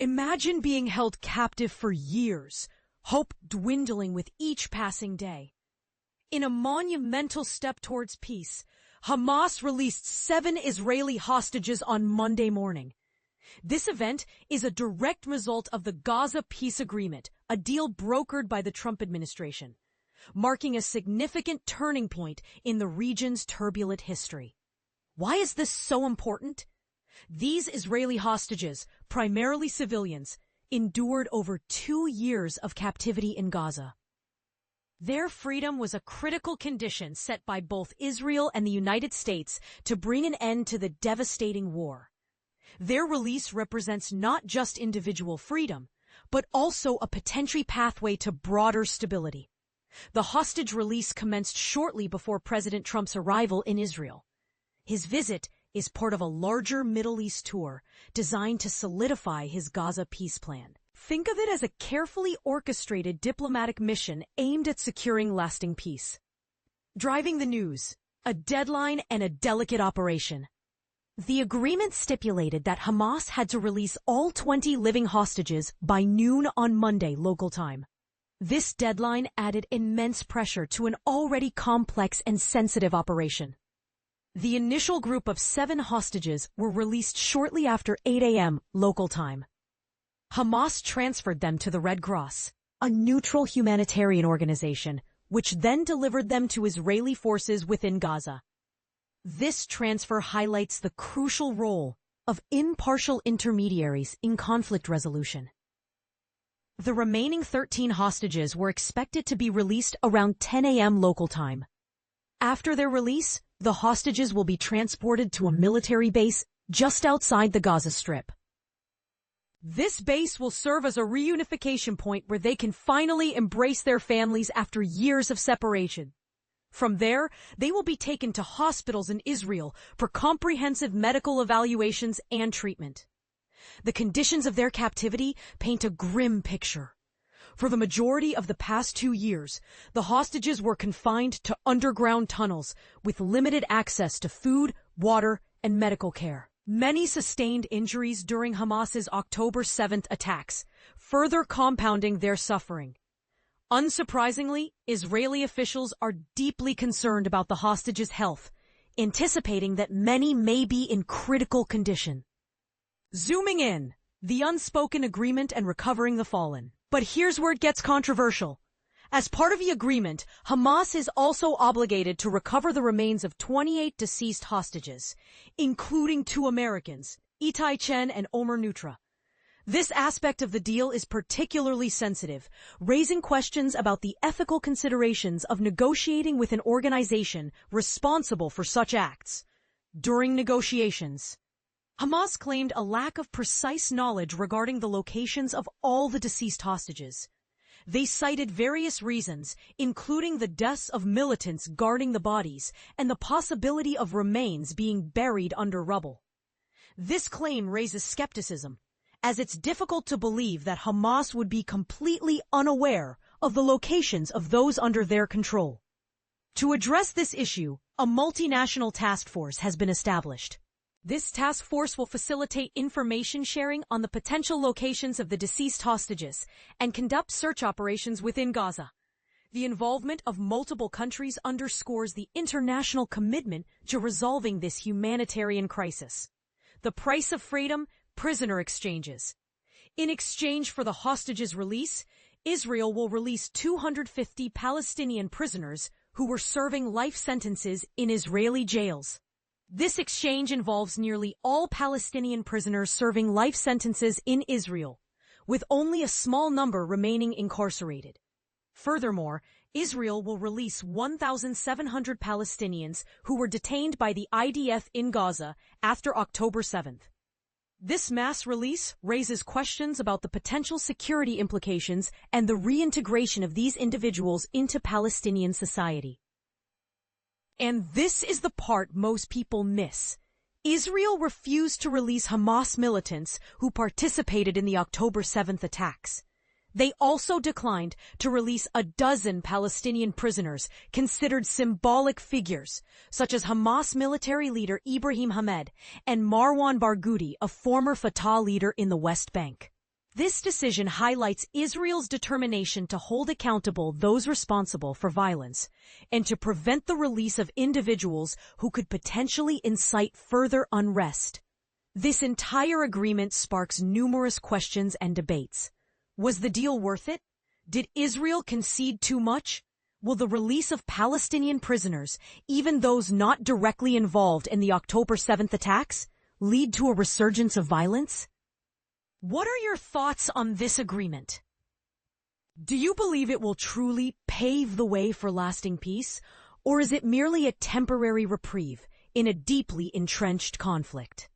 Imagine being held captive for years, hope dwindling with each passing day. In a monumental step towards peace, Hamas released 7 Israeli hostages on Monday morning. This event is a direct result of the Gaza peace agreement, a deal brokered by the Trump administration, marking a significant turning point in the region's turbulent history. Why is this so important? These Israeli hostages, primarily civilians, endured over 2 years of captivity in Gaza. Their freedom was a critical condition set by both Israel and the United States to bring an end to the devastating war. Their release represents not just individual freedom, but also a potential pathway to broader stability. The hostage release commenced shortly before President Trump's arrival in Israel. His visit is part of a larger Middle East tour designed to solidify his Gaza peace plan. Think of it as a carefully orchestrated diplomatic mission aimed at securing lasting peace. Driving the news, a deadline and a delicate operation. The agreement stipulated that Hamas had to release all 20 living hostages by noon on Monday local time. This deadline added immense pressure to an already complex and sensitive operation. The initial group of 7 hostages were released shortly after 8 a.m. local time. Hamas transferred them to the Red Cross, a neutral humanitarian organization, which then delivered them to Israeli forces within Gaza. This transfer highlights the crucial role of impartial intermediaries in conflict resolution. The remaining 13 hostages were expected to be released around 10 a.m. local time. After their release, the hostages will be transported to a military base just outside the Gaza Strip. This base will serve as a reunification point where they can finally embrace their families after years of separation. From there, they will be taken to hospitals in Israel for comprehensive medical evaluations and treatment. The conditions of their captivity paint a grim picture. For the majority of the past 2 years, the hostages were confined to underground tunnels with limited access to food, water, and medical care. Many sustained injuries during Hamas's October 7th attacks, further compounding their suffering. Unsurprisingly, Israeli officials are deeply concerned about the hostages' health, anticipating that many may be in critical condition. Zooming in, the unspoken agreement and recovering the fallen. But here's where it gets controversial. As part of the agreement, Hamas is also obligated to recover the remains of 28 deceased hostages, including 2 Americans, Itai Chen and Omer Nutra. This aspect of the deal is particularly sensitive, raising questions about the ethical considerations of negotiating with an organization responsible for such acts. During negotiations, Hamas claimed a lack of precise knowledge regarding the locations of all the deceased hostages. They cited various reasons, including the deaths of militants guarding the bodies and the possibility of remains being buried under rubble. This claim raises skepticism, as it's difficult to believe that Hamas would be completely unaware of the locations of those under their control. To address this issue, a multinational task force has been established. This task force will facilitate information sharing on the potential locations of the deceased hostages and conduct search operations within Gaza. The involvement of multiple countries underscores the international commitment to resolving this humanitarian crisis. The price of freedom: prisoner exchanges. In exchange for the hostages' release, Israel will release 250 Palestinian prisoners who were serving life sentences in Israeli jails. This exchange involves nearly all Palestinian prisoners serving life sentences in Israel, with only a small number remaining incarcerated. Furthermore, Israel will release 1,700 Palestinians who were detained by the IDF in Gaza after October 7th. This mass release raises questions about the potential security implications and the reintegration of these individuals into Palestinian society. And this is the part most people miss. Israel refused to release Hamas militants who participated in the October 7th attacks. They also declined to release a dozen Palestinian prisoners considered symbolic figures, such as Hamas military leader Ibrahim Hamed and Marwan Barghouti, a former Fatah leader in the West Bank. This decision highlights Israel's determination to hold accountable those responsible for violence and to prevent the release of individuals who could potentially incite further unrest. This entire agreement sparks numerous questions and debates. Was the deal worth it? Did Israel concede too much? Will the release of Palestinian prisoners, even those not directly involved in the October 7th attacks, lead to a resurgence of violence? What are your thoughts on this agreement? Do you believe it will truly pave the way for lasting peace, or is it merely a temporary reprieve in a deeply entrenched conflict?